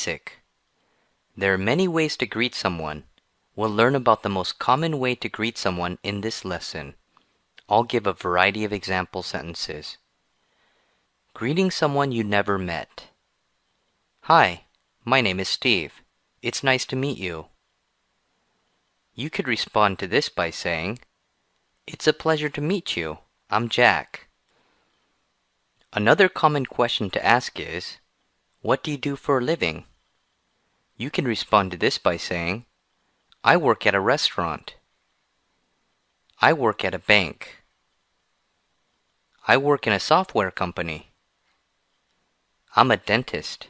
basic. There are many ways to greet someone. We'll learn about the most common way to greet someone in this lesson. I'll give a variety of example sentences. Greeting someone you never met. Hi, my name is Steve. It's nice to meet you. You could respond to this by saying, It's a pleasure to meet you. I'm Jack. Another common question to ask is, What do you do for a living? You can respond to this by saying, I work at a restaurant. I work at a bank. I work in a software company. I'm a dentist.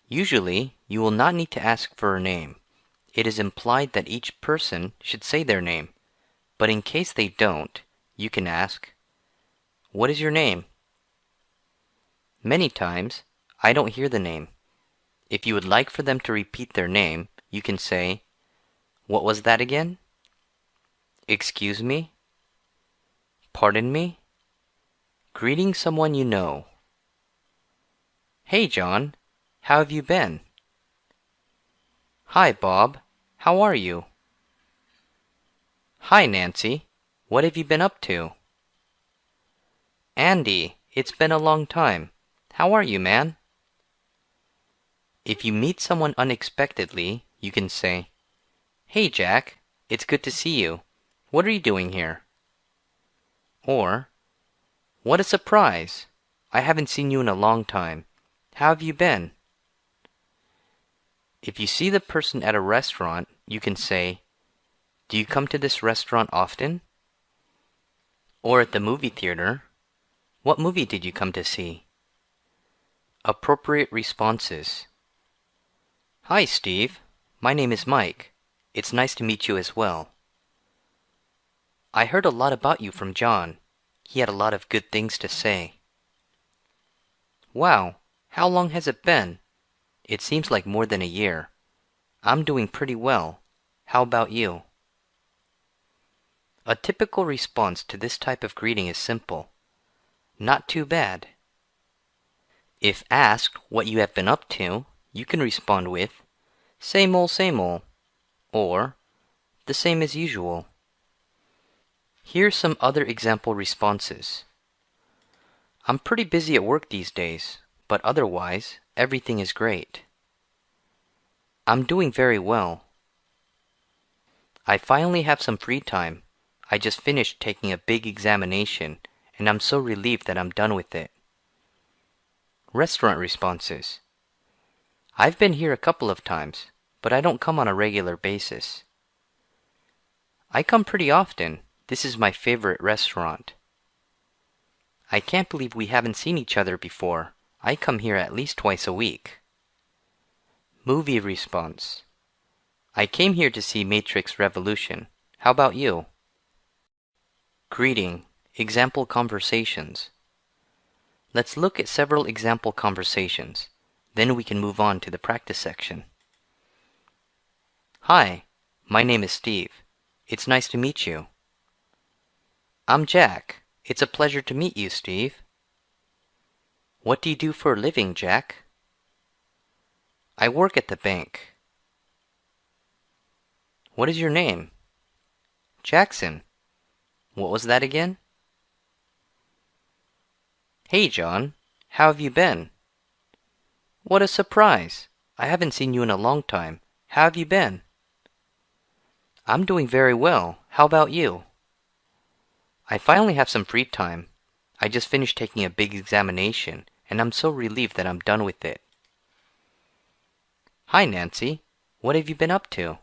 Usually, you will not need to ask for a name. It is implied that each person should say their name, but in case they don't, you can ask, What is your name? Many times, I don't hear the name. If you would like for them to repeat their name, you can say, What was that again? Excuse me? Pardon me? Greeting someone you know. Hey John, how have you been? Hi Bob, how are you? Hi Nancy, what have you been up to? Andy, it's been a long time. How are you, man? If you meet someone unexpectedly, you can say, Hey Jack, it's good to see you. What are you doing here? Or, What a surprise! I haven't seen you in a long time. How have you been? If you see the person at a restaurant, you can say, Do you come to this restaurant often? Or at the movie theater, What movie did you come to see? Appropriate responses. Hi Steve, my name is Mike. It's nice to meet you as well. I heard a lot about you from John. He had a lot of good things to say. Wow, how long has it been? It seems like more than a year. I'm doing pretty well. How about you? A typical response to this type of greeting is simple. Not too bad. If asked what you have been up to, you can respond with, Same old, or the same as usual. Here's some other example responses. I'm pretty busy at work these days, but otherwise, everything is great. I'm doing very well. I finally have some free time. I just finished taking a big examination, and I'm so relieved that I'm done with it. Restaurant responses. I've been here a couple of times, but I don't come on a regular basis. I come pretty often. This is my favorite restaurant. I can't believe we haven't seen each other before. I come here at least twice a week. Movie response. I came here to see Matrix Revolution. How about you? Greeting. Example conversations. Let's look at several example conversations. Then we can move on to the practice section. Hi, my name is Steve. It's nice to meet you. I'm Jack. It's a pleasure to meet you, Steve. What do you do for a living, Jack? I work at the bank. What is your name? Jackson. What was that again? Hey, John. How have you been? What a surprise! I haven't seen you in a long time. How have you been? I'm doing very well. How about you? I finally have some free time. I just finished taking a big examination, and I'm so relieved that I'm done with it. Hi, Nancy. What have you been up to?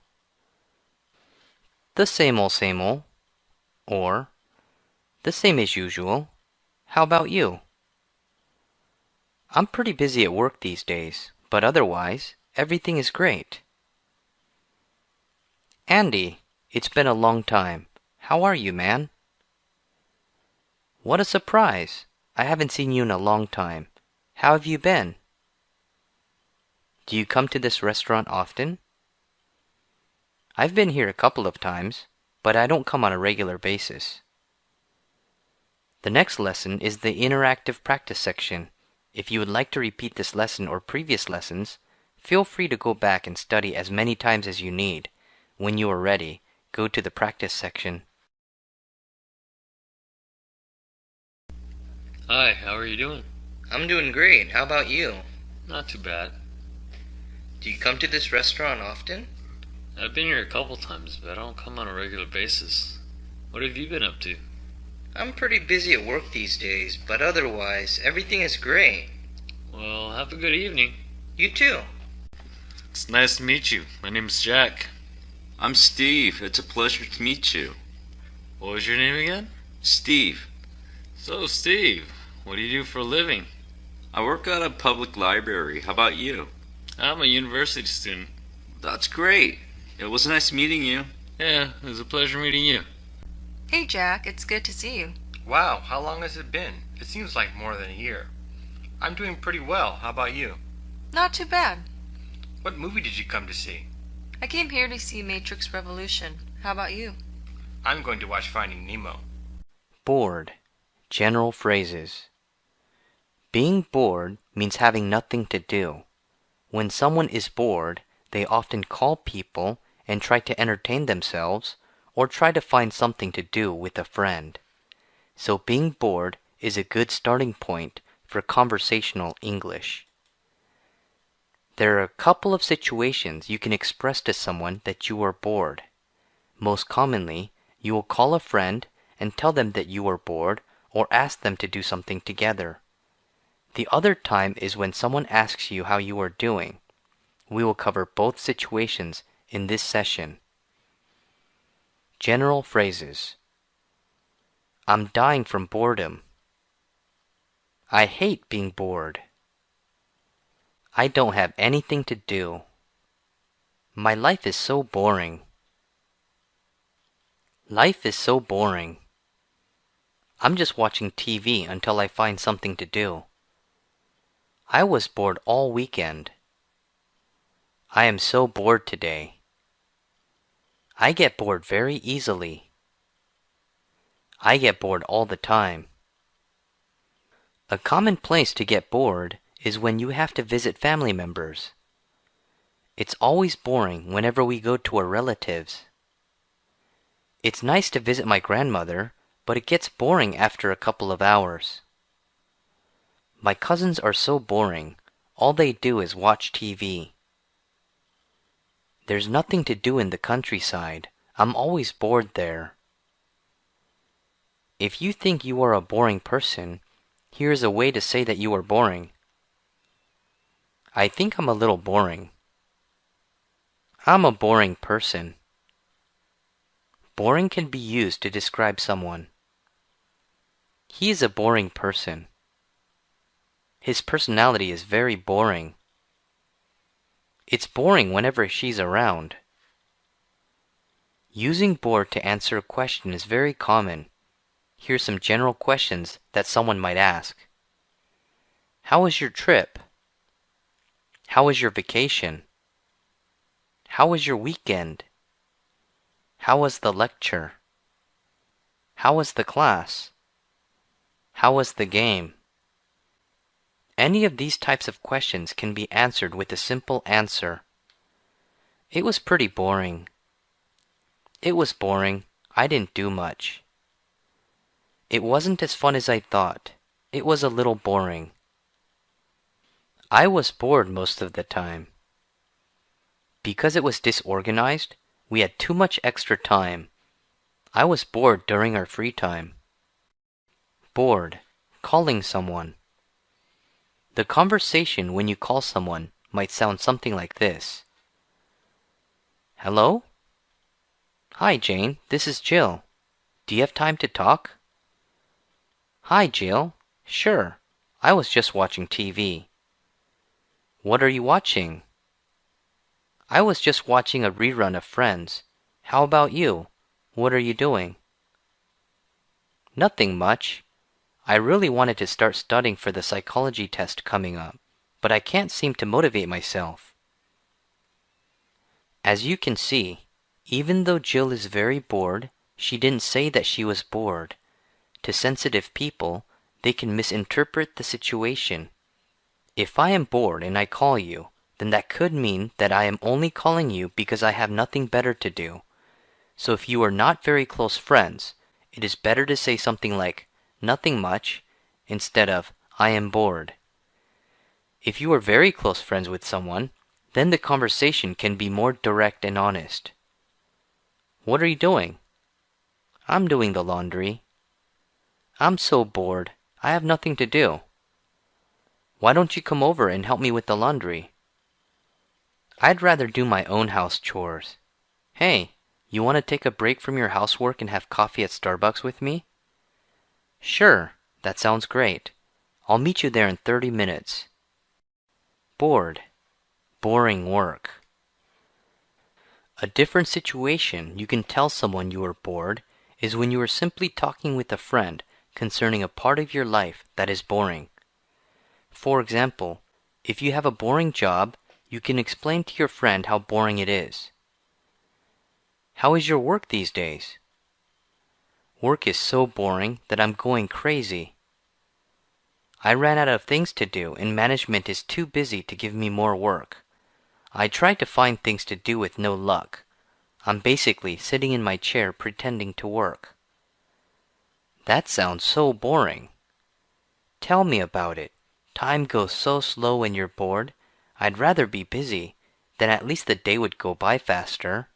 The same old, or the same as usual. How about you? I'm pretty busy at work these days, but otherwise, everything is great. Andy, it's been a long time. How are you, man? What a surprise! I haven't seen you in a long time. How have you been? Do you come to this restaurant often? I've been here a couple of times, but I don't come on a regular basis. The next lesson is the interactive practice section. If you would like to repeat this lesson or previous lessons, feel free to go back and study as many times as you need. When you are ready, go to the practice section. Hi, how are you doing? I'm doing great. How about you? Not too bad. Do you come to this restaurant often? I've been here a couple times, but I don't come on a regular basis. What have you been up to? I'm pretty busy at work these days, but otherwise, everything is great. Well, have a good evening. You too. It's nice to meet you. My name's Jack. I'm Steve. It's a pleasure to meet you. What was your name again? Steve, So, Steve, what do you do for a living? I work at a public library. How about you? I'm a university student. That's great. It was nice meeting you. Yeah, it was a pleasure meeting you. Hey Jack, it's good to see you. Wow, how long has it been? It seems like more than a year. I'm doing pretty well. How about you? Not too bad. What movie did you come to see? I came here to see Matrix Revolution. How about you? I'm going to watch Finding Nemo. Bored. General phrases. Being bored means having nothing to do. When someone is bored, they often call people and try to entertain themselves or try to find something to do with a friend. So being bored is a good starting point for conversational English. There are a couple of situations you can express to someone that you are bored. Most commonly, you will call a friend and tell them that you are bored or ask them to do something together. The other time is when someone asks you how you are doing. We will cover both situations in this session. General phrases. I'm dying from boredom. I hate being bored. I don't have anything to do. My life is so boring. Life is so boring. I'm just watching TV until I find something to do. I was bored all weekend. I am so bored today. I get bored very easily. I get bored all the time. A common place to get bored is when you have to visit family members. It's always boring whenever we go to our relatives. It's nice to visit my grandmother, but it gets boring after a couple of hours. My cousins are so boring. All they do is watch TV. There's nothing to do in the countryside. I'm always bored there. If you think you are a boring person, here's a way to say that you are boring. I think I'm a little boring. I'm a boring person. Boring can be used to describe someone. He is a boring person. His personality is very boring. It's boring whenever she's around. Using bored to answer a question is very common. Here's some general questions that someone might ask. How was your trip? How was your vacation? How was your weekend? How was the lecture? How was the class? How was the game? Any of these types of questions can be answered with a simple answer. It was pretty boring. It was boring. I didn't do much. It wasn't as fun as I thought. It was a little boring. I was bored most of the time. Because it was disorganized, we had too much extra time. I was bored during our free time. Bored. Calling someone. The conversation when you call someone might sound something like this. Hello? Hi, Jane. This is Jill. Do you have time to talk? Hi, Jill. Sure. I was just watching TV. What are you watching? I was just watching a rerun of Friends. How about you? What are you doing? Nothing much. I really wanted to start studying for the psychology test coming up, but I can't seem to motivate myself. As you can see, even though Jill is very bored, she didn't say that she was bored. To sensitive people, they can misinterpret the situation. If I am bored and I call you, then that could mean that I am only calling you because I have nothing better to do. So if you are not very close friends, it is better to say something like, nothing much, instead of, I am bored. If you are very close friends with someone, then the conversation can be more direct and honest. What are you doing? I'm doing the laundry. I'm so bored. I have nothing to do. Why don't you come over and help me with the laundry? I'd rather do my own house chores. Hey, you want to take a break from your housework and have coffee at Starbucks with me? Sure, that sounds great. I'll meet you there in 30 minutes. Bored. Boring work. A different situation you can tell someone you are bored is when you are simply talking with a friend concerning a part of your life that is boring. For example, if you have a boring job, you can explain to your friend how boring it is. How is your work these days? Work is so boring that I'm going crazy. I ran out of things to do and management is too busy to give me more work. I tried to find things to do with no luck. I'm basically sitting in my chair pretending to work. That sounds so boring. Tell me about it. Time goes so slow when you're bored. I'd rather be busy, then at least the day would go by faster.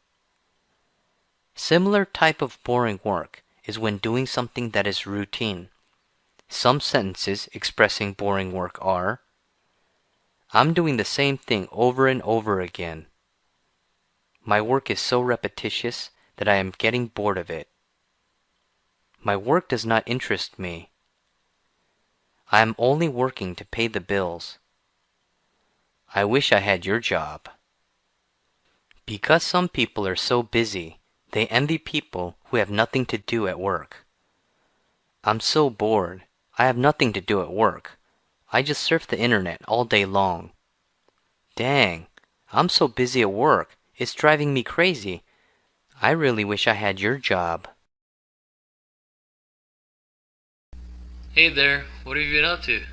Similar type of boring work is when doing something that is routine. Some sentences expressing boring work are, I'm doing the same thing over and over again. My work is so repetitious that I am getting bored of it. My work does not interest me. I am only working to pay the bills. I wish I had your job. Because some people are so busy, they envy people who have nothing to do at work. I'm so bored. I have nothing to do at work. I just surf the internet all day long. Dang, I'm so busy at work. It's driving me crazy. I really wish I had your job. Hey there, what have you been up to?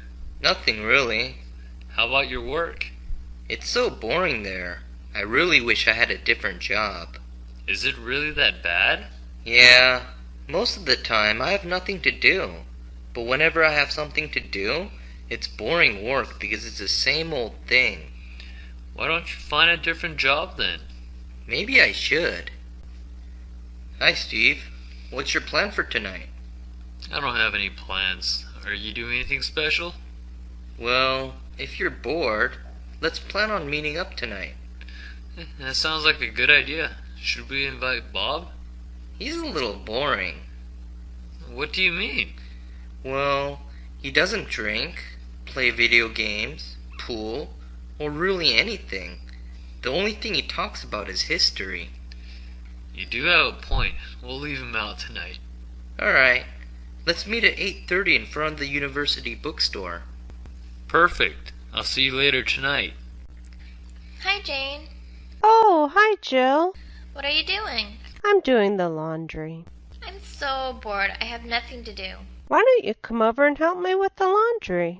Nothing really. How about your work? It's so boring there. I really wish I had a different job. Is it really that bad? Yeah, most of the time I have nothing to do. But whenever I have something to do, it's boring work because it's the same old thing. Why don't you find a different job then? Maybe I should. Hi, Steve. What's your plan for tonight? I don't have any plans. Are you doing anything special? Well, if you're bored, let's plan on meeting up tonight. That sounds like a good idea. Should we invite Bob? He's a little boring. What do you mean? Well, he doesn't drink, play video games, pool, or really anything. The only thing he talks about is history. You do have a point. We'll leave him out tonight. Alright, let's meet at 8:30 in front of the university bookstore. Perfect. I'll see you later tonight. Hi, Jane. Oh, hi, Jill. What are you doing? I'm doing the laundry. I'm so bored. I have nothing to do. Why don't you come over and help me with the laundry?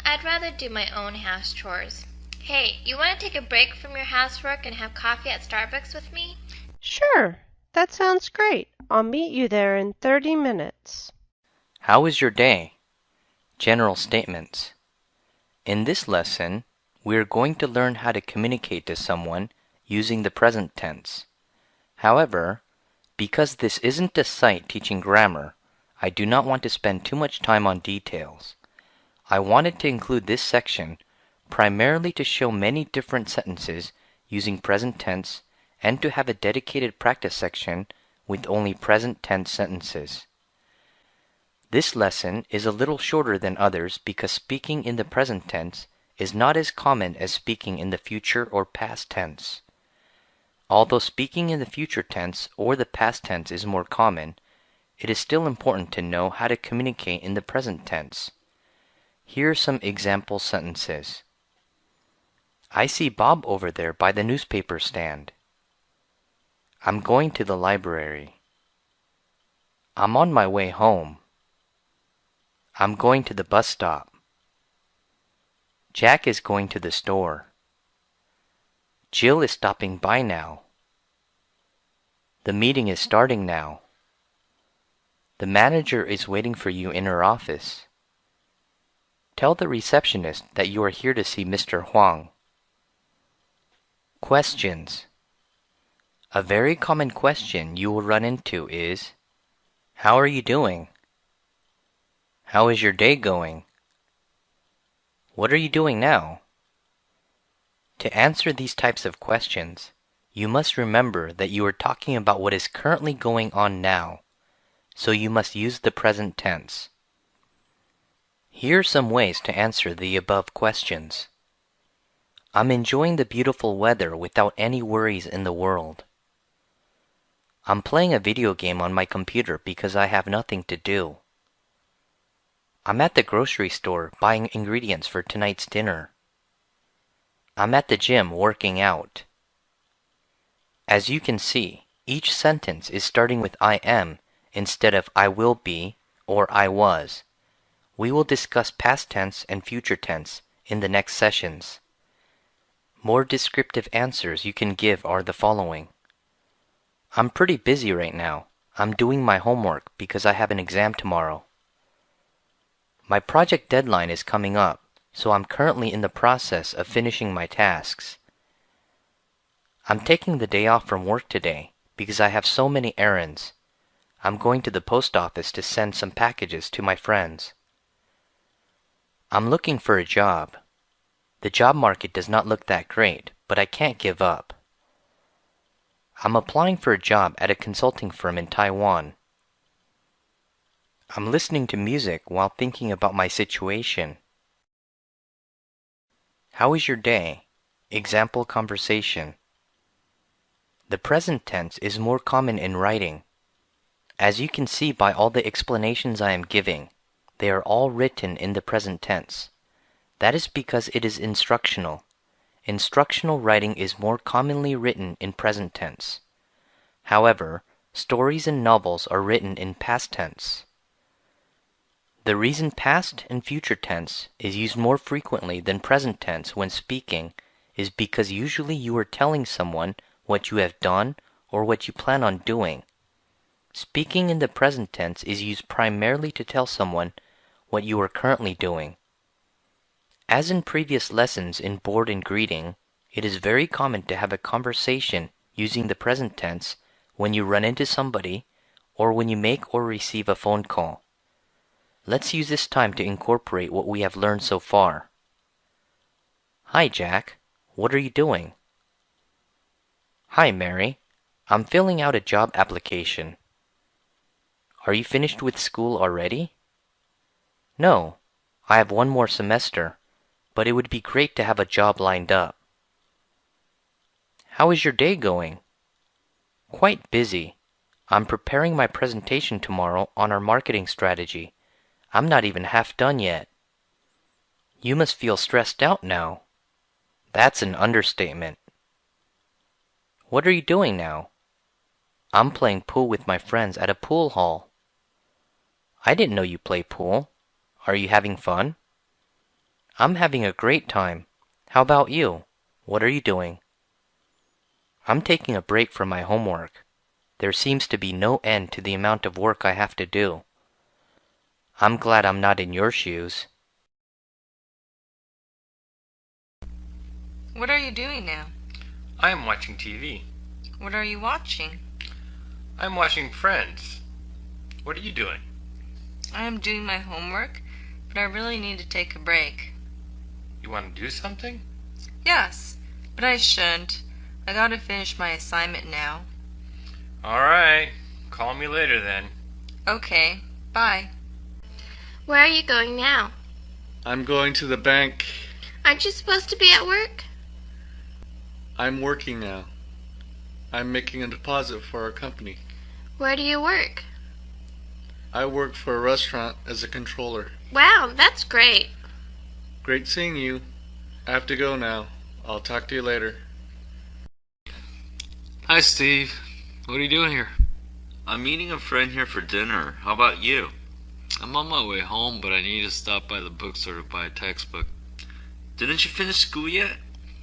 I'd rather do my own house chores. Hey, you want to take a break from your housework and have coffee at Starbucks with me? Sure, that sounds great. I'll meet you there in 30 minutes. How is your day? General statements. In this lesson, we are going to learn how to communicate to someone using the present tense. However, because this isn't a site teaching grammar, I do not want to spend too much time on details. I wanted to include this section primarily to show many different sentences using present tense and to have a dedicated practice section with only present tense sentences. This lesson is a little shorter than others because speaking in the present tense is not as common as speaking in the future or past tense. Although speaking in the future tense or the past tense is more common, it is still important to know how to communicate in the present tense. Here are some example sentences. I see Bob over there by the newspaper stand. I'm going to the library. I'm on my way home. I'm going to the bus stop. Jack is going to the store. Jill is stopping by now. The meeting is starting now. The manager is waiting for you in her office. Tell the receptionist that you are here to see Mr. Huang. Questions. A very common question you will run into is, how are you doing? How is your day going? What are you doing now? To answer these types of questions, you must remember that you are talking about what is currently going on now, so you must use the present tense. Here are some ways to answer the above questions. I'm enjoying the beautiful weather without any worries in the world. I'm playing a video game on my computer because I have nothing to do. I'm at the grocery store buying ingredients for tonight's dinner. I'm at the gym working out. As you can see, each sentence is starting with I am instead of I will be or I was. We will discuss past tense and future tense in the next sessions. More descriptive answers you can give are the following. I'm pretty busy right now. I'm doing my homework because I have an exam tomorrow. My project deadline is coming up, so I'm currently in the process of finishing my tasks. I'm taking the day off from work today because I have so many errands. I'm going to the post office to send some packages to my friends. I'm looking for a job. The job market does not look that great, but I can't give up. I'm applying for a job at a consulting firm in Taiwan. I'm listening to music while thinking about my situation. How is your day? Example conversation. The present tense is more common in writing. As you can see by all the explanations I am giving, they are all written in the present tense. That is because it is instructional. Instructional writing is more commonly written in present tense. However, stories and novels are written in past tense. The reason past and future tense is used more frequently than present tense when speaking is because usually you are telling someone what you have done or what you plan on doing. Speaking in the present tense is used primarily to tell someone what you are currently doing. As in previous lessons in board and greeting, it is very common to have a conversation using the present tense when you run into somebody or when you make or receive a phone call. Let's use this time to incorporate what we have learned so far. Hi, Jack. What are you doing? Hi, Mary. I'm filling out a job application. Are you finished with school already? No, I have one more semester, but it would be great to have a job lined up. How is your day going? Quite busy. I'm preparing my presentation tomorrow on our marketing strategy. I'm not even half done yet. You must feel stressed out now. That's an understatement. What are you doing now? I'm playing pool with my friends at a pool hall. I didn't know you play pool. Are you having fun? I'm having a great time. How about you? What are you doing? I'm taking a break from my homework. There seems to be no end to the amount of work I have to do. I'm glad I'm not in your shoes. What are you doing now? I am watching TV. What are you watching? I'm watching Friends. What are you doing? I am doing my homework, but I really need to take a break. You want to do something? Yes, but I shouldn't. I gotta finish my assignment now. Alright. Call me later then. Okay, bye. Where are you going now? I'm going to the bank. Aren't you supposed to be at work? I'm working now. I'm making a deposit for our company. Where do you work? I work for a restaurant as a controller. Wow, that's great. Great seeing you. I have to go now. I'll talk to you later. Hi, Steve. What are you doing here? I'm meeting a friend here for dinner. How about you? I'm on my way home, but I need to stop by the bookstore to buy a textbook. Didn't you finish school yet?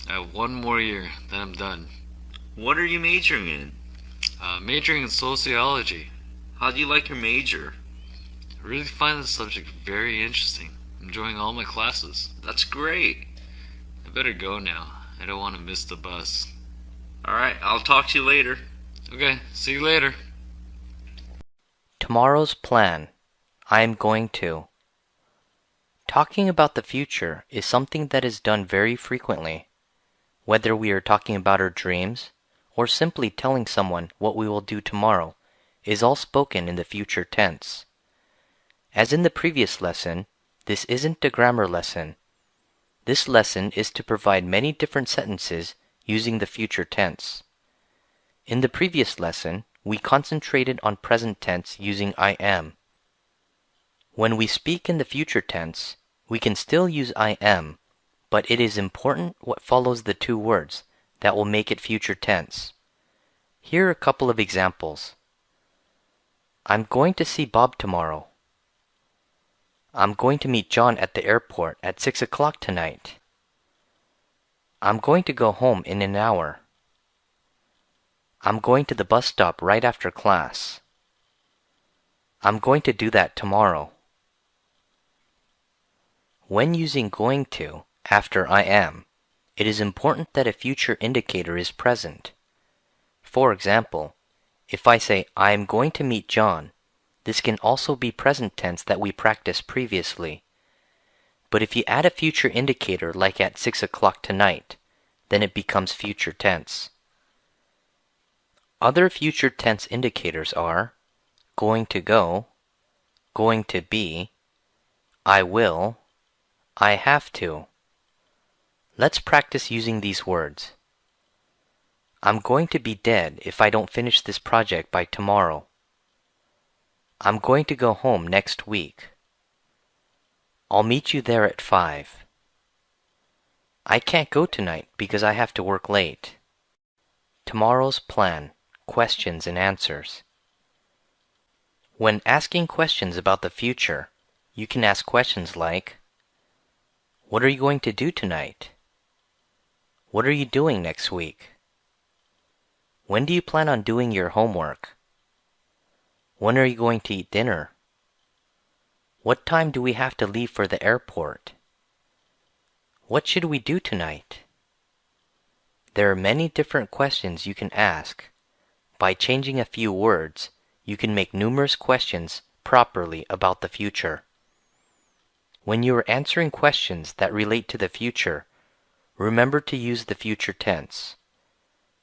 I have one more year, then I'm done. What are you majoring in? Majoring in sociology. How do you like your major? I really find this subject very interesting. I'm enjoying all my classes. That's great. I better go now. I don't want to miss the bus. Alright, I'll talk to you later. Okay, see you later. Tomorrow's plan. I am going to. Talking about the future is something that is done very frequently, whether we are talking about our dreams or simply telling someone what we will do tomorrow is all spoken in the future tense. As in the previous lesson, this isn't a grammar lesson. This lesson is to provide many different sentences using the future tense. In the previous lesson, we concentrated on present tense using I am. When we speak in the future tense, we can still use I am, but it is important what follows the two words that will make it future tense. Here are a couple of examples. I'm going to see Bob tomorrow. I'm going to meet John at the airport at 6 o'clock tonight. I'm going to go home in an hour. I'm going to the bus stop right after class. I'm going to do that tomorrow. When using going to after I am, it is important that a future indicator is present. For example, if I say I am going to meet John, this can also be present tense that we practiced previously. But if you add a future indicator like at 6 o'clock tonight, then it becomes future tense. Other future tense indicators are going to go, going to be, I will, I have to. Let's practice using these words. I'm going to be dead if I don't finish this project by tomorrow. I'm going to go home next week. I'll meet you there at 5. I can't go tonight because I have to work late. Tomorrow's plan, questions and answers. When asking questions about the future, you can ask questions like, what are you going to do tonight? What are you doing next week? When do you plan on doing your homework? When are you going to eat dinner? What time do we have to leave for the airport? What should we do tonight? There are many different questions you can ask. By changing a few words, you can make numerous questions properly about the future. When you are answering questions that relate to the future, remember to use the future tense.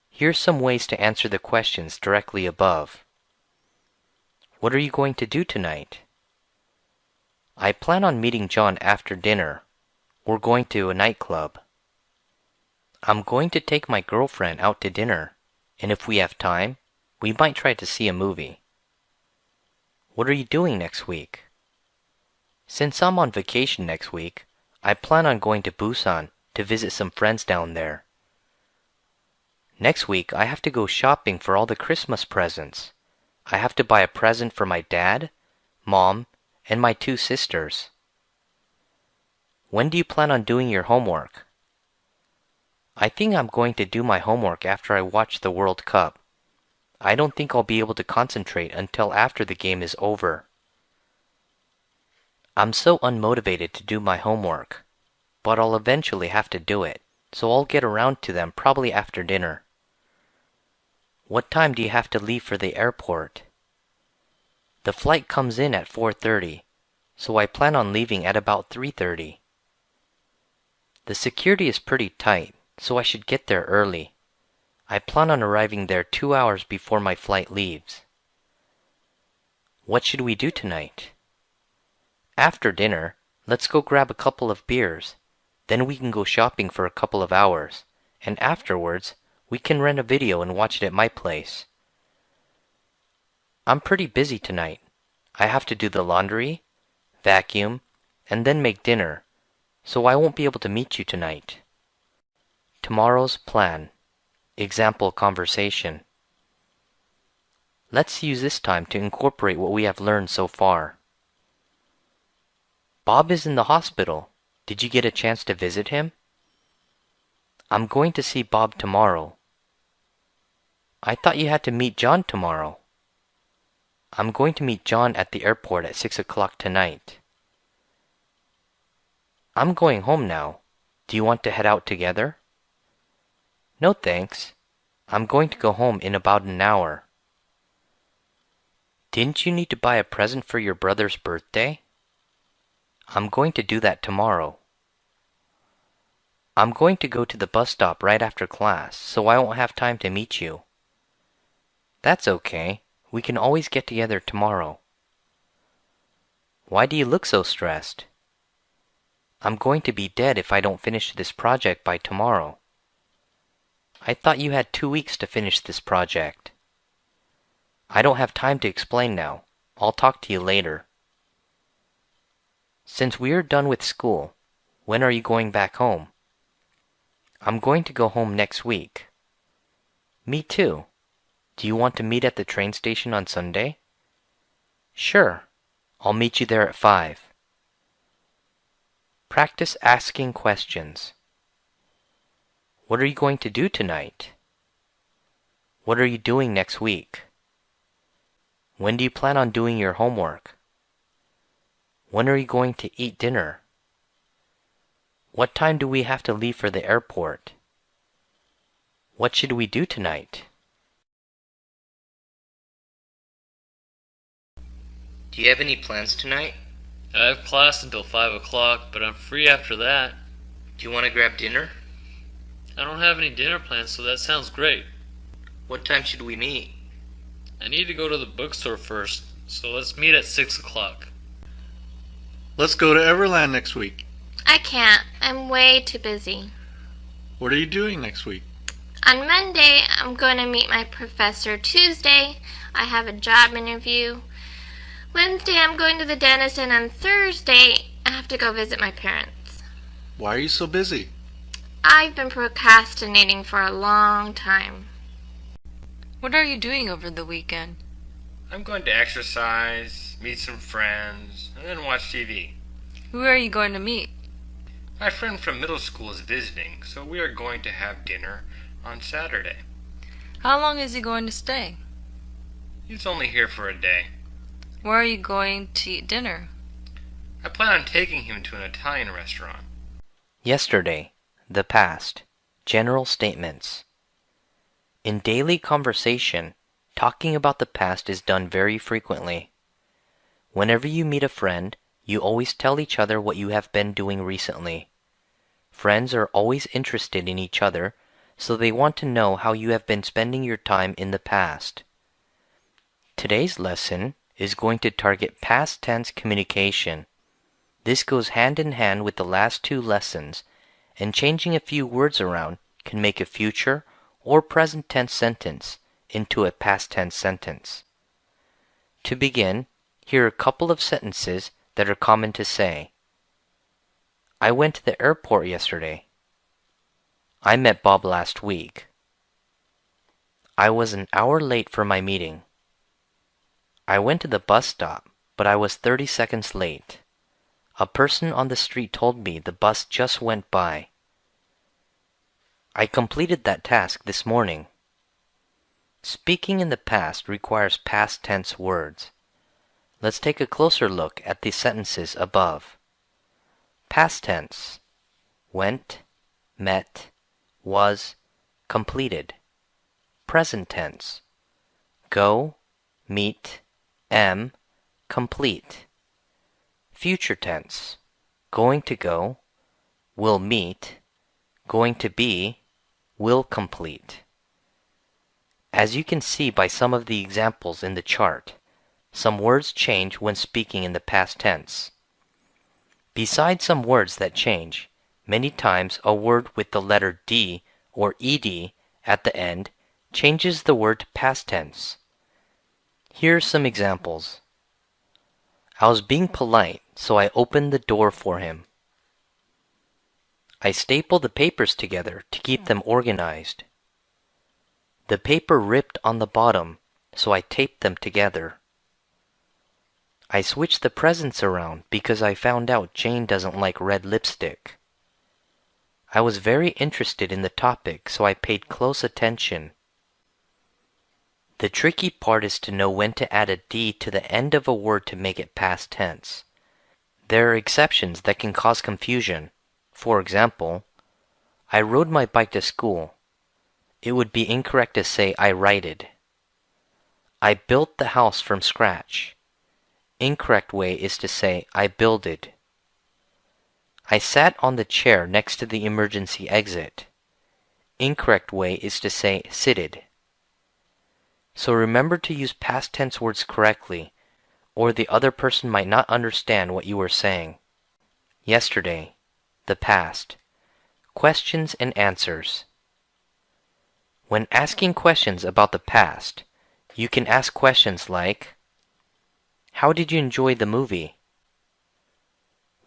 Here's some ways to answer the questions directly above. What are you going to do tonight? I plan on meeting John after dinner. We're going to a nightclub. I'm going to take my girlfriend out to dinner, and if we have time, we might try to see a movie. What are you doing next week? Since I'm on vacation next week, I plan on going to Busan to visit some friends down there. Next week, I have to go shopping for all the Christmas presents. I have to buy a present for my dad, mom, and my 2 sisters. When do you plan on doing your homework? I think I'm going to do my homework after I watch the World Cup. I don't think I'll be able to concentrate until after the game is over. I'm so unmotivated to do my homework, but I'll eventually have to do it, so I'll get around to them probably after dinner. What time do you have to leave for the airport? The flight comes in at 4:30, so I plan on leaving at about 3:30. The security is pretty tight, so I should get there early. I plan on arriving there 2 hours before my flight leaves. What should we do tonight? After dinner, let's go grab a couple of beers. Then we can go shopping for a couple of hours, and afterwards, we can rent a video and watch it at my place. I'm pretty busy tonight. I have to do the laundry, vacuum, and then make dinner, so I won't be able to meet you tonight. Tomorrow's plan. Example conversation. Let's use this time to incorporate what we have learned so far. Bob is in the hospital. Did you get a chance to visit him? I'm going to see Bob tomorrow. I thought you had to meet John tomorrow. I'm going to meet John at the airport at 6 o'clock tonight. I'm going home now. Do you want to head out together? No thanks. I'm going to go home in about an hour. Didn't you need to buy a present for your brother's birthday? I'm going to do that tomorrow. I'm going to go to the bus stop right after class, so I won't have time to meet you. That's okay. We can always get together tomorrow. Why do you look so stressed? I'm going to be dead if I don't finish this project by tomorrow. I thought you had 2 weeks to finish this project. I don't have time to explain now. I'll talk to you later. Since we are done with school, when are you going back home? I'm going to go home next week. Me too. Do you want to meet at the train station on Sunday? Sure. I'll meet you there at 5. Practice asking questions. What are you going to do tonight? What are you doing next week? When do you plan on doing your homework? When are you going to eat dinner? What time do we have to leave for the airport? What should we do tonight? Do you have any plans tonight? I have class until 5 o'clock, but I'm free after that. Do you want to grab dinner? I don't have any dinner plans, so that sounds great. What time should we meet? I need to go to the bookstore first, so let's meet at 6 o'clock. Let's go to Everland next week. I can't. I'm way too busy. What are you doing next week? On Monday, I'm going to meet my professor. Tuesday, I have a job interview. Wednesday, I'm going to the dentist, and on Thursday, I have to go visit my parents. Why are you so busy? I've been procrastinating for a long time. What are you doing over the weekend? I'm going to exercise, meet some friends, and then watch TV. Who are you going to meet? My friend from middle school is visiting, so we are going to have dinner on Saturday. How long is he going to stay? He's only here for a day. Where are you going to eat dinner? I plan on taking him to an Italian restaurant. Yesterday, the past, general statements. In daily conversation, talking about the past is done very frequently. Whenever you meet a friend, you always tell each other what you have been doing recently. Friends are always interested in each other, so they want to know how you have been spending your time in the past. Today's lesson is going to target past tense communication. This goes hand in hand with the last 2 lessons, and changing a few words around can make a future or present tense sentence into a past tense sentence. To begin, here are a couple of sentences that are common to say. I went to the airport yesterday. I met Bob last week. I was an hour late for my meeting. I went to the bus stop, but I was 30 seconds late. A person on the street told me the bus just went by. I completed that task this morning. Speaking in the past requires past tense words. Let's take a closer look at the sentences above. Past tense: went, met, was, completed. Present tense: go, meet, am, complete. Future tense: going to go, will meet, going to be, will complete. As you can see by some of the examples in the chart, some words change when speaking in the past tense. Besides some words that change, many times a word with the letter D or ed at the end changes the word to past tense. Here are some examples. I was being polite, so I opened the door for him. I stapled the papers together to keep them organized. The paper ripped on the bottom, so I taped them together. I switched the presents around because I found out Jane doesn't like red lipstick. I was very interested in the topic, so I paid close attention. The tricky part is to know when to add a D to the end of a word to make it past tense. There are exceptions that can cause confusion. For example, I rode my bike to school. It would be incorrect to say I righted. I built the house from scratch. Incorrect way is to say I builded. I sat on the chair next to the emergency exit. Incorrect way is to say sitted. So remember to use past tense words correctly, or the other person might not understand what you were saying. Yesterday, the past. Questions and answers. When asking questions about the past, you can ask questions like, how did you enjoy the movie?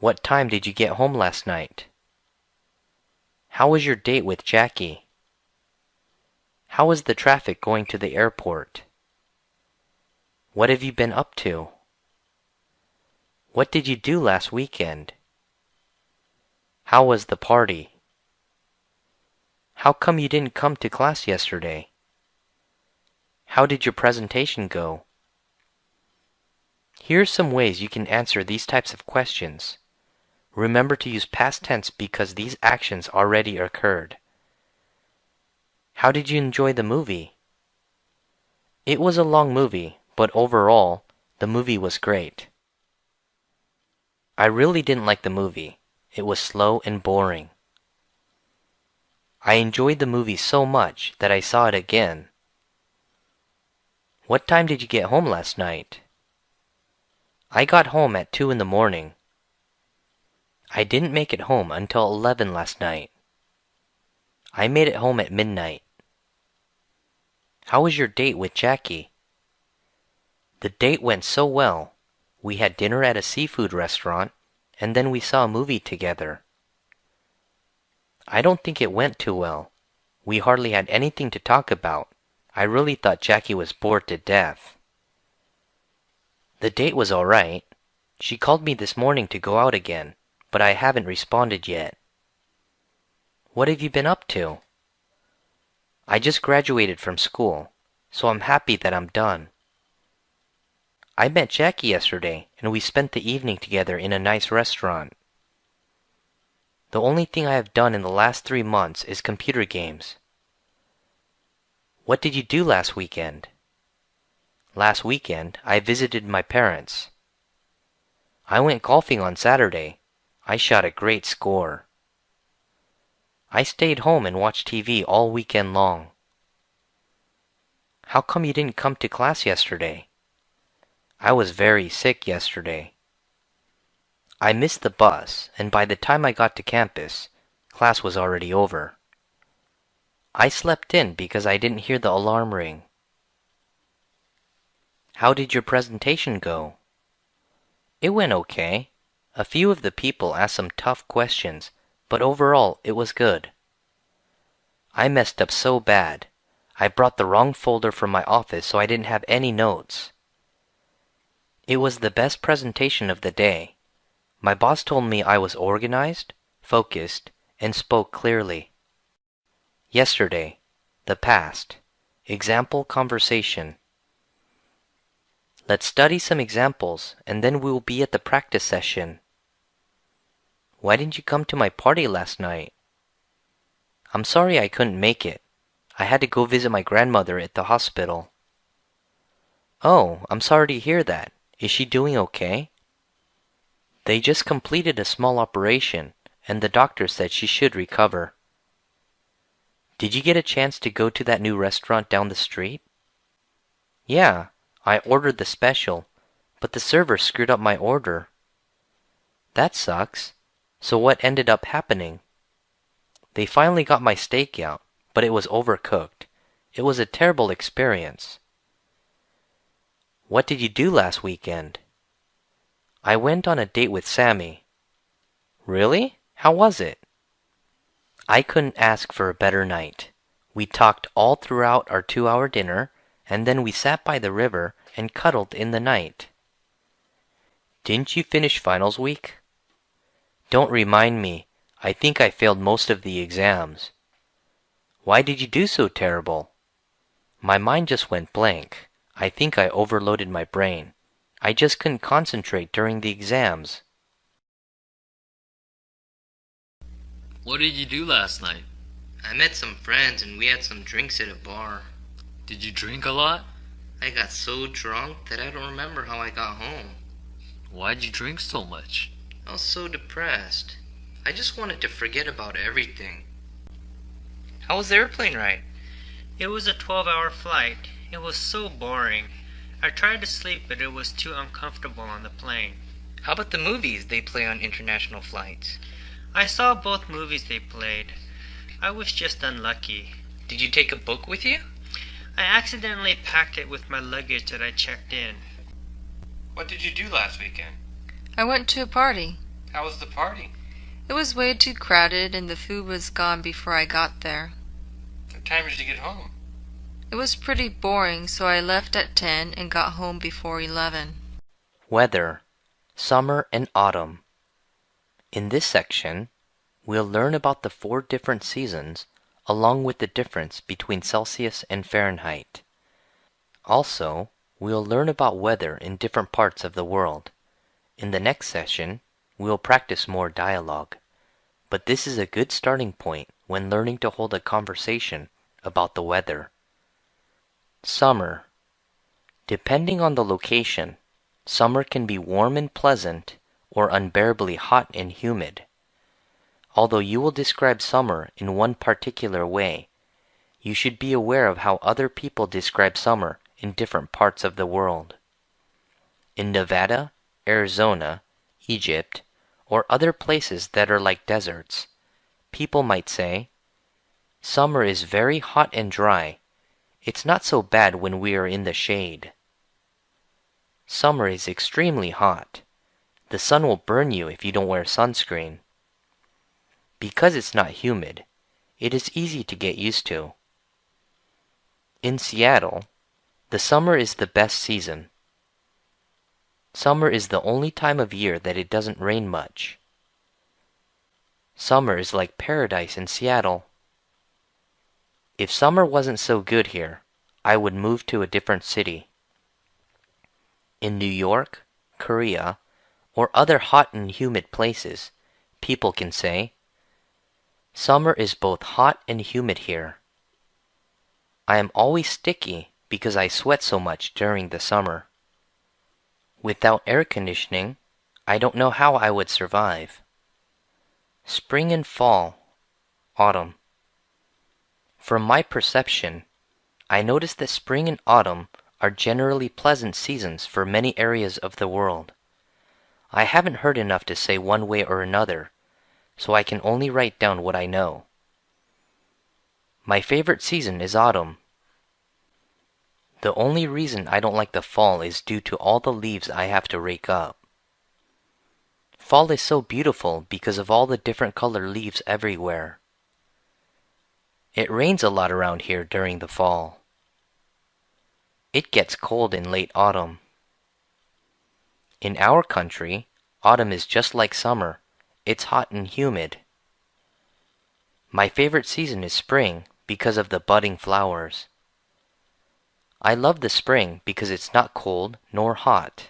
What time did you get home last night? How was your date with Jackie? How was the traffic going to the airport? What have you been up to? What did you do last weekend? How was the party? How come you didn't come to class yesterday? How did your presentation go? Here are some ways you can answer these types of questions. Remember to use past tense because these actions already occurred. How did you enjoy the movie? It was a long movie, but overall, the movie was great. I really didn't like the movie. It was slow and boring. I enjoyed the movie so much that I saw it again. What time did you get home last night? I got home at 2 in the morning. I didn't make it home until 11 last night. I made it home at midnight. How was your date with Jackie? The date went so well. We had dinner at a seafood restaurant, and then we saw a movie together. I don't think it went too well. We hardly had anything to talk about. I really thought Jackie was bored to death. The date was all right. She called me this morning to go out again, but I haven't responded yet. What have you been up to? I just graduated from school, so I'm happy that I'm done. I met Jackie yesterday, and we spent the evening together in a nice restaurant. The only thing I have done in the last 3 months is computer games. What did you do last weekend? Last weekend, I visited my parents. I went golfing on Saturday. I shot a great score. I stayed home and watched TV all weekend long. How come you didn't come to class yesterday? I was very sick yesterday. I missed the bus, and by the time I got to campus, class was already over. I slept in because I didn't hear the alarm ring. How did your presentation go? It went okay. A few of the people asked some tough questions, but overall it was good. I messed up so bad. I brought the wrong folder from my office, so I didn't have any notes. It was the best presentation of the day. My boss told me I was organized, focused, and spoke clearly. Yesterday, the past. Example conversation. Let's study some examples, and then we will be at the practice session. Why didn't you come to my party last night? I'm sorry I couldn't make it. I had to go visit my grandmother at the hospital. Oh, I'm sorry to hear that. Is she doing okay? They just completed a small operation, and the doctor said she should recover. Did you get a chance to go to that new restaurant down the street? Yeah, I ordered the special, but the server screwed up my order. That sucks. So what ended up happening? They finally got my steak out, but it was overcooked. It was a terrible experience. What did you do last weekend? I went on a date with Sammy. Really? How was it? I couldn't ask for a better night. We talked all throughout our 2-hour dinner, and then we sat by the river and cuddled in the night. Didn't you finish finals week? Don't remind me. I think I failed most of the exams. Why did you do so terrible? My mind just went blank. I think I overloaded my brain. I just couldn't concentrate during the exams. What did you do last night? I met some friends and we had some drinks at a bar. Did you drink a lot? I got so drunk that I don't remember how I got home. Why'd you drink so much? I was so depressed. I just wanted to forget about everything. How was the airplane ride? It was a 12-hour flight. It was so boring. I tried to sleep, but it was too uncomfortable on the plane. How about the movies they play on international flights? I saw both movies they played. I was just unlucky. Did you take a book with you? I accidentally packed it with my luggage that I checked in. What did you do last weekend? I went to a party. How was the party? It was way too crowded and the food was gone before I got there. What time did you get home? It was pretty boring, so I left at 10 and got home before 11. Weather, summer and autumn. In this section, we'll learn about the 4 different seasons along with the difference between Celsius and Fahrenheit. Also, we'll learn about weather in different parts of the world. In the next session, we'll practice more dialogue. But this is a good starting point when learning to hold a conversation about the weather. Summer. Depending on the location, summer can be warm and pleasant or unbearably hot and humid. Although you will describe summer in one particular way, you should be aware of how other people describe summer in different parts of the world. In Nevada, Arizona, Egypt, or other places that are like deserts, people might say, "Summer is very hot and dry. It's not so bad when we are in the shade." Summer is extremely hot. The sun will burn you if you don't wear sunscreen. Because it's not humid, it is easy to get used to. In Seattle, the summer is the best season. Summer is the only time of year that it doesn't rain much. Summer is like paradise in Seattle. If summer wasn't so good here, I would move to a different city. In New York, Korea, or other hot and humid places, people can say, "Summer is both hot and humid here. I am always sticky because I sweat so much during the summer. Without air conditioning, I don't know how I would survive." Spring and fall, autumn. From my perception, I notice that spring and autumn are generally pleasant seasons for many areas of the world. I haven't heard enough to say one way or another, so I can only write down what I know. My favorite season is autumn. The only reason I don't like the fall is due to all the leaves I have to rake up. Fall is so beautiful because of all the different color leaves everywhere. It rains a lot around here during the fall. It gets cold in late autumn. In our country, autumn is just like summer. It's hot and humid. My favorite season is spring because of the budding flowers. I love the spring because it's not cold nor hot.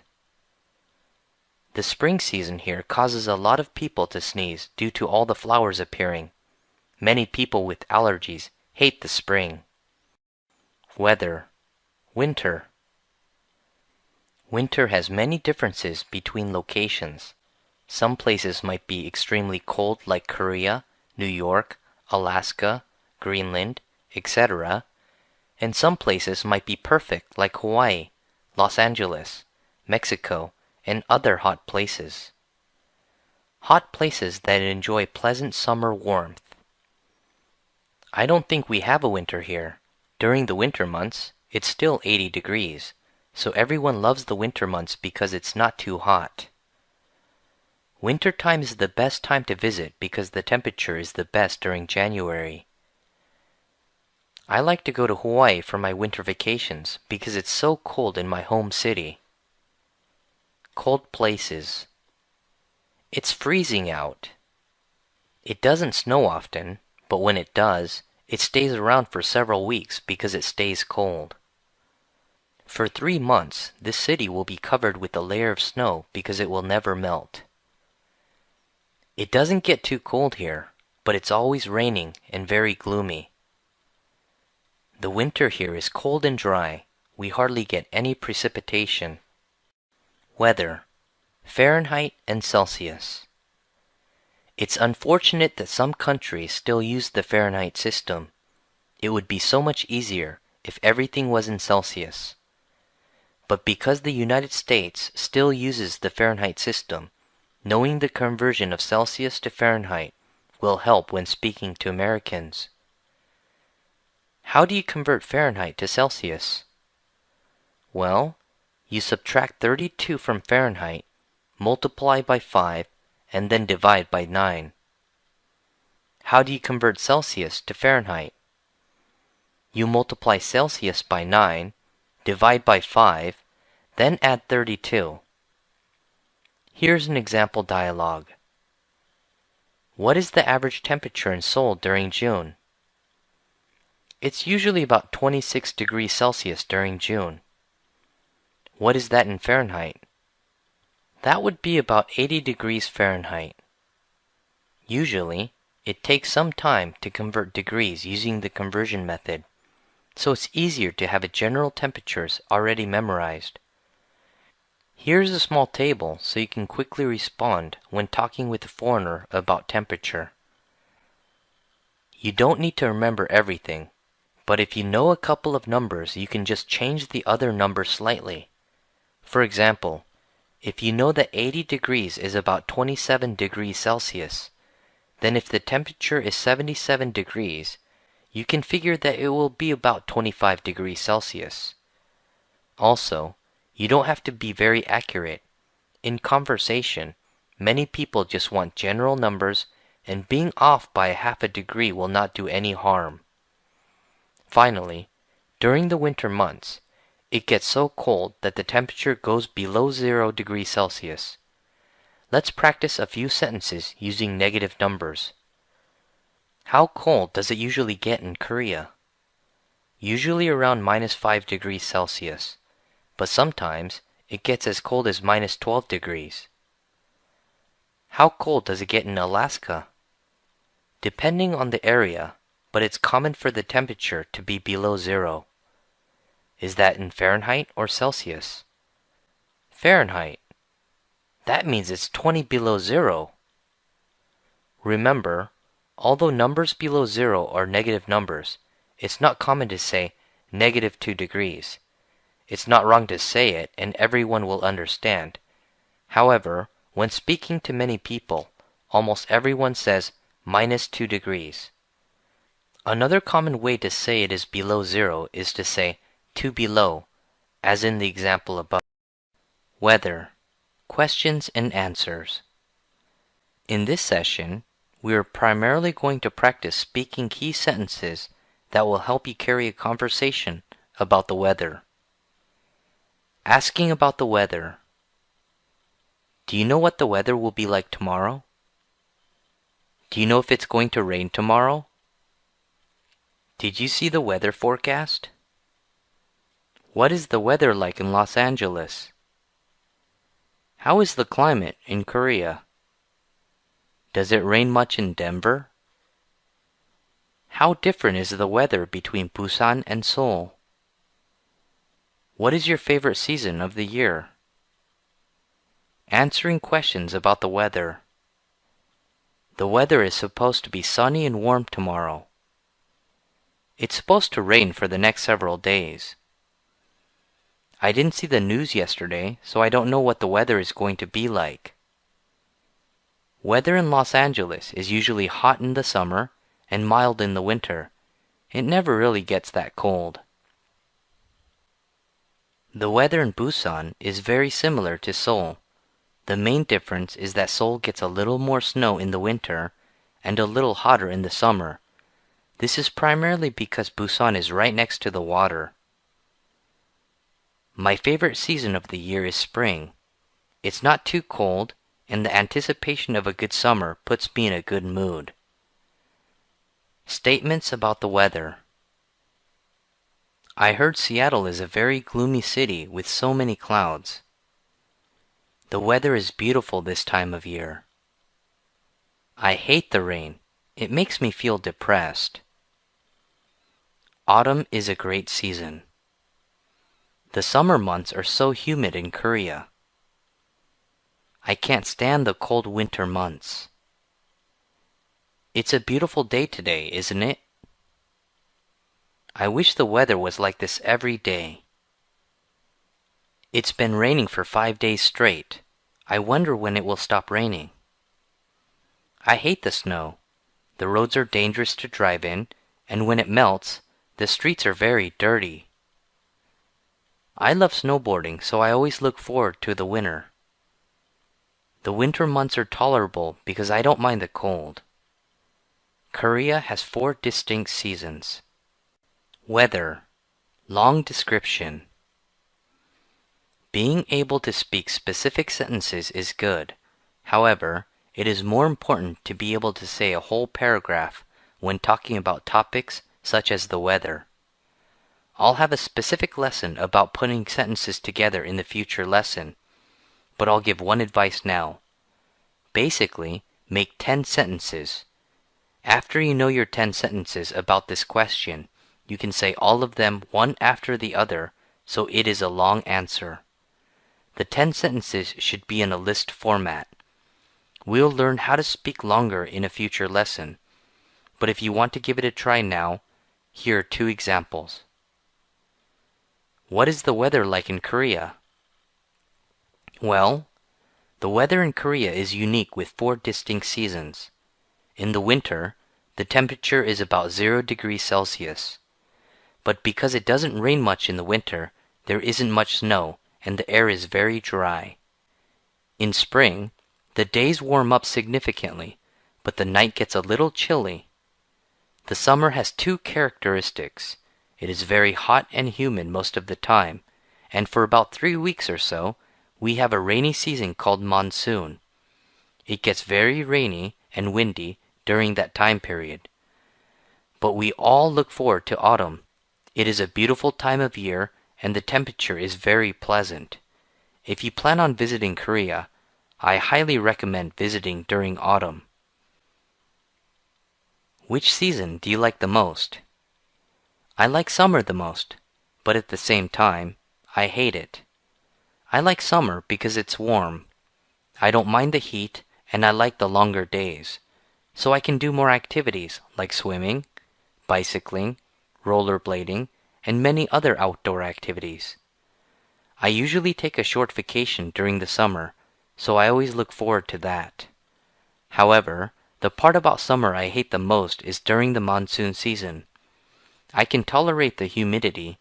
The spring season here causes a lot of people to sneeze due to all the flowers appearing. Many people with allergies hate the spring. Weather. Winter. Winter has many differences between locations. Some places might be extremely cold like Korea, New York, Alaska, Greenland, etc. And some places might be perfect like Hawaii, Los Angeles, Mexico, and other hot places. Hot places that enjoy pleasant summer warmth. I don't think we have a winter here. During the winter months, it's still 80 degrees, so everyone loves the winter months because it's not too hot. Winter time is the best time to visit because the temperature is the best during January. I like to go to Hawaii for my winter vacations because it's so cold in my home city. Cold places. It's freezing out. It doesn't snow often, but when it does, it stays around for several weeks because it stays cold. For 3 months, this city will be covered with a layer of snow because it will never melt. It doesn't get too cold here, but it's always raining and very gloomy. The winter here is cold and dry. We hardly get any precipitation. Weather: Fahrenheit and Celsius. It's unfortunate that some countries still use the Fahrenheit system. It would be so much easier if everything was in Celsius. But because the United States still uses the Fahrenheit system, knowing the conversion of Celsius to Fahrenheit will help when speaking to Americans. How do you convert Fahrenheit to Celsius? Well, you subtract 32 from Fahrenheit, multiply by 5, and then divide by 9. How do you convert Celsius to Fahrenheit? You multiply Celsius by 9, divide by 5, then add 32. Here's an example dialogue. What is the average temperature in Seoul during June? It's usually about 26 degrees Celsius during June. What is that in Fahrenheit? That would be about 80 degrees Fahrenheit. Usually, it takes some time to convert degrees using the conversion method, so it's easier to have general temperatures already memorized. Here's a small table so you can quickly respond when talking with a foreigner about temperature. You don't need to remember everything, but if you know a couple of numbers, you can just change the other number slightly. For example, if you know that 80 degrees is about 27 degrees Celsius, then if the temperature is 77 degrees, you can figure that it will be about 25 degrees Celsius. Also, you don't have to be very accurate. In conversation, many people just want general numbers, and being off by half a degree will not do any harm. Finally, during the winter months, it gets so cold that the temperature goes below 0 degrees Celsius. Let's practice a few sentences using negative numbers. How cold does it usually get in Korea? Usually around -5 degrees Celsius, but sometimes it gets as cold as -12 degrees. How cold does it get in Alaska? Depending on the area, but it's common for the temperature to be below 0. Is that in Fahrenheit or Celsius? Fahrenheit. That means it's 20 below 0. Remember, although numbers below 0 are negative numbers, it's not common to say -2 degrees. It's not wrong to say it, and everyone will understand. However, when speaking to many people, almost everyone says -2 degrees. Another common way to say it is below 0 is to say 2 below, as in the example above. Weather: Questions and answers. In this session, we are primarily going to practice speaking key sentences that will help you carry a conversation about the weather. Asking about the weather. Do you know what the weather will be like tomorrow? Do you know if it's going to rain tomorrow? Did you see the weather forecast? What is the weather like in Los Angeles? How is the climate in Korea? Does it rain much in Denver? How different is the weather between Busan and Seoul? What is your favorite season of the year? Answering questions about the weather. The weather is supposed to be sunny and warm tomorrow. It's supposed to rain for the next several days. I didn't see the news yesterday, so I don't know what the weather is going to be like. Weather in Los Angeles is usually hot in the summer and mild in the winter. It never really gets that cold. The weather in Busan is very similar to Seoul. The main difference is that Seoul gets a little more snow in the winter and a little hotter in the summer. This is primarily because Busan is right next to the water. My favorite season of the year is spring. It's not too cold, and the anticipation of a good summer puts me in a good mood. Statements about the weather. I heard Seattle is a very gloomy city with so many clouds. The weather is beautiful this time of year. I hate the rain. It makes me feel depressed. Autumn is a great season. The summer months are so humid in Korea. I can't stand the cold winter months. It's a beautiful day today, isn't it? I wish the weather was like this every day. It's been raining for 5 days straight. I wonder when it will stop raining. I hate the snow. The roads are dangerous to drive in, and when it melts, the streets are very dirty. I love snowboarding, so I always look forward to the winter. The winter months are tolerable because I don't mind the cold. Korea has 4 distinct seasons. Weather. Long description. Being able to speak specific sentences is good. However, it is more important to be able to say a whole paragraph when talking about topics such as the weather. I'll have a specific lesson about putting sentences together in the future lesson, but I'll give one advice now. Basically, make 10 sentences. After you know your 10 sentences about this question, you can say all of them one after the other, so it is a long answer. The 10 sentences should be in a list format. We'll learn how to speak longer in a future lesson, but if you want to give it a try now, here are 2 examples. What is the weather like in Korea? Well, the weather in Korea is unique with 4 distinct seasons. In the winter, the temperature is about 0 degrees Celsius. But because it doesn't rain much in the winter, there isn't much snow, and the air is very dry. In spring, the days warm up significantly, but the night gets a little chilly. The summer has 2 characteristics. It is very hot and humid most of the time, and for about 3 weeks or so, we have a rainy season called monsoon. It gets very rainy and windy during that time period. But we all look forward to autumn. It is a beautiful time of year and the temperature is very pleasant. If you plan on visiting Korea, I highly recommend visiting during autumn. Which season do you like the most? I like summer the most, but at the same time, I hate it. I like summer because it's warm. I don't mind the heat and I like the longer days, so I can do more activities like swimming, bicycling, rollerblading, and many other outdoor activities. I usually take a short vacation during the summer, so I always look forward to that. However, the part about summer I hate the most is during the monsoon season. I can tolerate the humidity,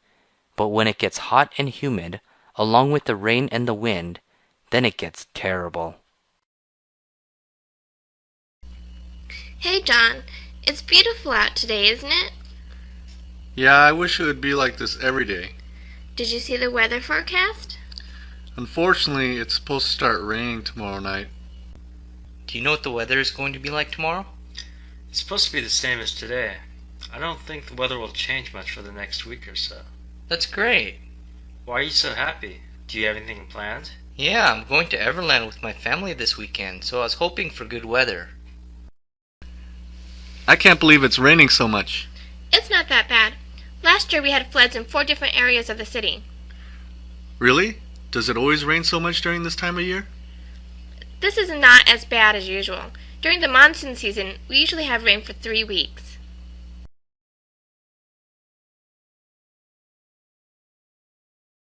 but when it gets hot and humid, along with the rain and the wind, then it gets terrible. Hey John, it's beautiful out today, isn't it? Yeah, I wish it would be like this every day. Did you see the weather forecast? Unfortunately, it's supposed to start raining tomorrow night. Do you know what the weather is going to be like tomorrow? It's supposed to be the same as today. I don't think the weather will change much for the next week or so. That's great. Why are you so happy? Do you have anything planned? Yeah, I'm going to Everland with my family this weekend, so I was hoping for good weather. I can't believe it's raining so much. It's not that bad. Last year we had floods in 4 different areas of the city. Really? Does it always rain so much during this time of year? This is not as bad as usual. During the monsoon season, we usually have rain for 3 weeks.